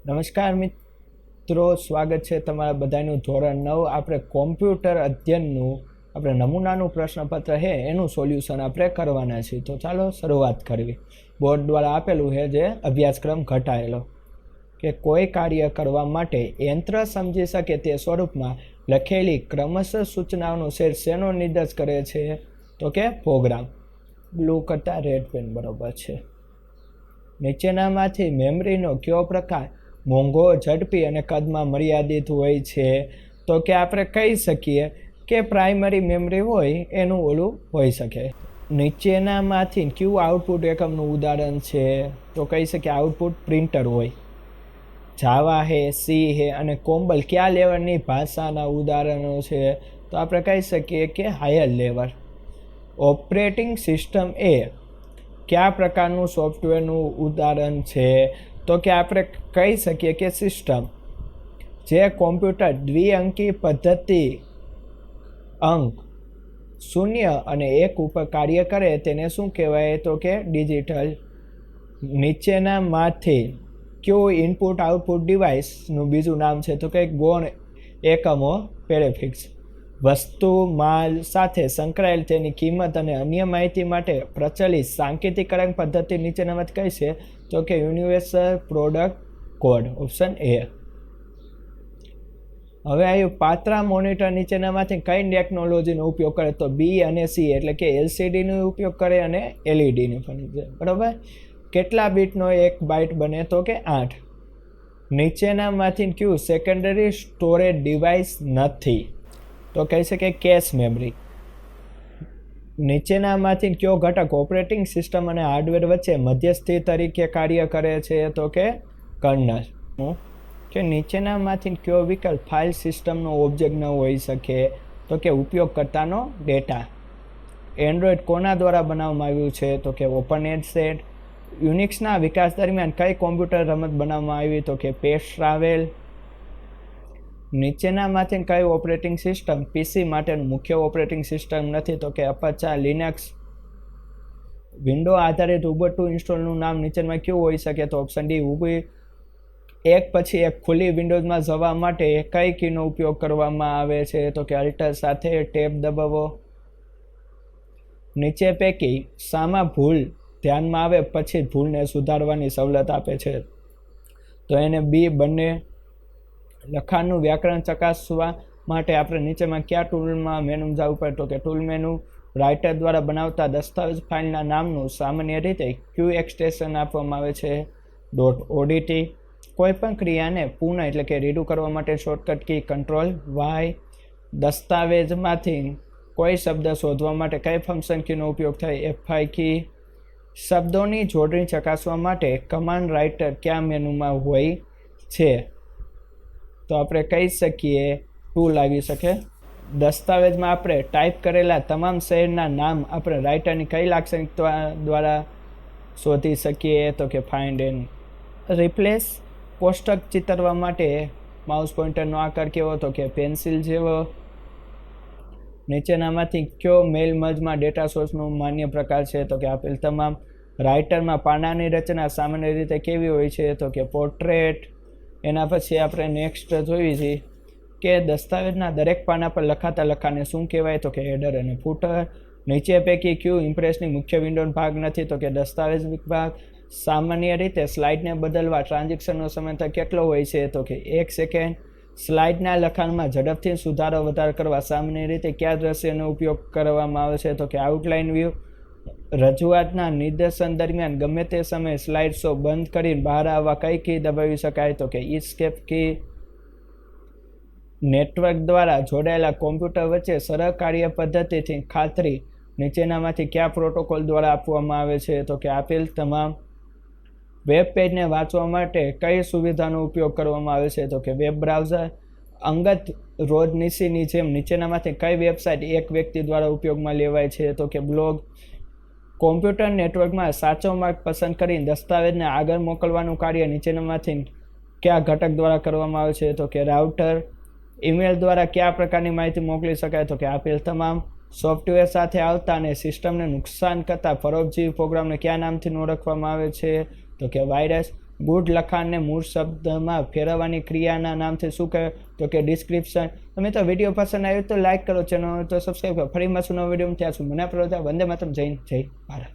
નમસ્કાર મિત્રો, સ્વાગત છે તમારા બધાનું ધોરણ 9 આપણે કોમ્પ્યુટર અધ્યયનનું આપણે નમૂનાનું પ્રશ્નપત્ર છે એનું સોલ્યુશન આપણે કરવાના છીએ. તો ચાલો શરૂઆત કરવી. બોર્ડ દ્વારા આપેલું છે જે અભ્યાસક્રમ ઘટાયેલો કે કોઈ કાર્ય કરવા માટે યંત્ર સમજી શકે તે સ્વરૂપમાં લખેલી ક્રમશઃ સૂચનાઓનો સેટ શેનો નિર્દેશ કરે છે? તો કે પ્રોગ્રામ. બ્લુ કરતાં રેડ પેન બરોબર છે. નીચેનામાંથી મેમરીનો કયો પ્રકાર મોંઘો, ઝડપી અને કદમાં મર્યાદિત હોય છે? તો કે આપણે કહી શકીએ કે પ્રાઇમરી મેમરી હોય એનું ઓલું હોઈ શકે. નીચેનામાંથી કયું આઉટપુટ એકમનું ઉદાહરણ છે? તો કહી શકીએ આઉટપુટ પ્રિન્ટર હોય. જાવા હે, સી હે અને કોમ્બલ કયા લેવલની ભાષાના ઉદાહરણો છે? તો આપણે કહી શકીએ કે હાયર લેવલ. ઓપરેટિંગ સિસ્ટમ એ કયા પ્રકારનું સોફ્ટવેરનું ઉદાહરણ છે? તો કે આપણે કહી શકીએ કે સિસ્ટમ. જે કોમ્પ્યુટર દ્વિઅંકી પદ્ધતિ અંક 0 અને 1 ઉપર કાર્ય કરે તેને શું કહેવાય? તો કે ડિજિટલ. નીચેનામાંથી કયું ઇનપુટ આઉટપુટ ડિવાઇસનું બીજું નામ છે? તો કે ગૌણ એકમો પેરિફિક્સ. વસ્તુ માલ સાથે સંકળાયેલ તેની કિંમત અને અન્ય માહિતી માટે પ્રચલિત સાંકેતિકરણ પદ્ધતિ નીચેનામાંથી કઈ છે? તો કે universal product code, option A. હવે આવ્યું પાત્રા મોનિટર નીચેનામાંથી કઈ ટેકનોલોજીનો ઉપયોગ કરે? તો બી અને સી એટલે કે એલસીડીનો ઉપયોગ કરે અને એલઈડીનો પણ. બરાબર. કેટલા બીટનો એક બાઇટ બને? તો કે 8. નીચેનામાંથી કયું સેકન્ડરી સ્ટોરેજ ડિવાઇસ નથી? તો કહી શકે કેશ મેમરી. નીચેનામાંથી કયો ઘટક ઓપરેટિંગ સિસ્ટમ અને હાર્ડવેર વચ્ચે મધ્યસ્થી તરીકે કાર્ય કરે છે? તો કે કર્નલ. કે નીચેનામાંથી કયો વિકલ્પ ફાઇલ સિસ્ટમનો ઓબ્જેક્ટ ન હોઈ શકે? તો કે ઉપયોગકર્તાનો ડેટા. એન્ડ્રોઇડ કોના દ્વારા બનાવવામાં આવ્યું છે? તો કે ઓપનએડસેટ. યુનિક્સના વિકાસ દરમિયાન કઈ કોમ્પ્યુટર રમત બનાવવામાં આવી? તો કે પેસ્ટ ટ્રાવેલ. નીચેનામાંથી કઈ ઓપરેટિંગ સિસ્ટમ પીસી માટેનું મુખ્ય ઓપરેટિંગ સિસ્ટમ નથી? તો કે અપચા લિનક્સ. વિન્ડો આધારિત ઉબુન્ટુ ઇન્સ્ટોલનું નામ નીચેમાં કયું હોઈ શકે? તો ઓપ્શન ડી ઉબી. એક પછી એક ખુલ્લી વિન્ડોઝમાં જવા માટે કઈ કીનો ઉપયોગ કરવામાં આવે છે? તો કે અલ્ટર સાથે ટેબ દબાવો. નીચે પૈકી શામાં ભૂલ ધ્યાનમાં આવે પછી ભૂલને સુધારવાની સવલત આપે છે? તો એને બી બંને. લખાણનું વ્યાકરણ ચકાસવા માટે આપણે નીચેમાં કયા ટૂલમાં મેનુ જવું પડે? તો કે ટૂલ મેનુ. રાઇટર દ્વારા બનાવતા દસ્તાવેજ ફાઇલના નામનું સામાન્ય રીતે ક્યુ એક્સટેન્શન આપવામાં આવે છે? .odt. કોઈપણ ક્રિયાને પુનઃ એટલે કે રીડુ કરવા માટે શોર્ટકટ કી Ctrl+Y. દસ્તાવેજમાંથી કોઈ શબ્દ શોધવા માટે કઈ ફંક્શન કીનો ઉપયોગ થાય? F5 કી. શબ્દોની જોડણી ચકાસવા માટે કમાન્ડ રાઇટર કયા મેનુમાં હોય છે? તો આપણે કહી શકીએ ટૂલ આવી શકે. દસ્તાવેજમાં આપણે ટાઈપ કરેલા તમામ શહેરના નામ આપણે રાઇટરની કઈ લાક્ષણિકતા દ્વારા શોધી શકીએ? તો કે ફાઇન્ડ એન્ડ રિપ્લેસ. કોષ્ટક ચિતરવા માટે માઉસ પોઇન્ટરનો આકાર કેવો? તો કે પેન્સિલ જેવો. નીચેનામાંથી કયો મેલ મર્જમાં ડેટા સોર્સનો માન્ય પ્રકાર છે? તો કે આપેલ તમામ. રાઇટરમાં પાનાની રચના સામાન્ય રીતે કેવી હોય છે? તો કે પોર્ટ્રેટ. એના પછી આપણે નેક્સ્ટ જોઈએ છીએ કે દસ્તાવેજના દરેક પાના પર લખાતા લખાણને શું કહેવાય? તો કે હેડર અને ફૂટર. નીચે પૈકી ક્યુ ઇમ્પ્રેસની મુખ્ય વિન્ડોનો ભાગ નથી? તો કે દસ્તાવેજ વિભાગ. સામાન્ય રીતે સ્લાઇડને બદલવા ટ્રાન્ઝેક્શનનો સમય કેટલો હોય છે? તો કે 1 સેકન્ડ. સ્લાઇડના લખાણમાં ઝડપથી સુધારો વધારો કરવા સામાન્ય રીતે કયા દ્રશ્યનો ઉપયોગ કરવામાં આવે છે? તો કે આઉટલાઇન વ્યૂ. રજૂઆતના નિદર્શન દરમિયાન ગમે તે સમયે સ્લાઇડ શો બંધ કરીને બહાર આવવા કઈ કી દબાવી શકાય? તો કે એસ્કેપ કી. નેટવર્ક દ્વારા જોડાયેલા કોમ્પ્યુટર વચ્ચે સરળ કાર્ય પદ્ધતિથી ખાતરી નીચેનામાંથી કયા પ્રોટોકોલ દ્વારા આપવામાં આવે છે? તો કે આપેલ તમામ. વેબ પેજને વાંચવા માટે કઈ સુવિધાનો ઉપયોગ કરવામાં આવે છે? તો કે વેબ બ્રાઉઝર. અંગત રોજનીશીની જેમ નીચેનામાંથી કઈ વેબસાઇટ એક વ્યક્તિ દ્વારા ઉપયોગમાં લેવાય છે? તો કે બ્લોગ. કોમ્પ્યુટર નેટવર્કમાં સાચો માર્ગ પસંદ કરીને દસ્તાવેજને આગળ મોકલવાનું કાર્ય નીચેનામાંથી કયા ઘટક દ્વારા કરવામાં આવે છે? તો કે રાઉટર. ઈમેલ દ્વારા કયા પ્રકારની માહિતી મોકલી શકાય? તો કે આપેલ તમામ. સોફ્ટવેર સાથે આવતા અને સિસ્ટમને નુકસાન કરતા પરોપજીવી પ્રોગ્રામને કયા નામથી ઓળખવામાં આવે છે? તો કે વાયરસ. ગુઢ લખાણને મૂળ શબ્દમાં ફેરવવાની ક્રિયાના નામથી શું કહે તો કે ડિસ્ક્રિપ્શન. તો મિત્રો વિડીયો પસંદ આવ્યો તો લાઇક કરો, ચેનલ તો સબસ્ક્રાઈબ કરો. ફરી મળશું નવો વિડીયો. ત્યાં સુધી મને વંદે માતરમ. જય ભારત.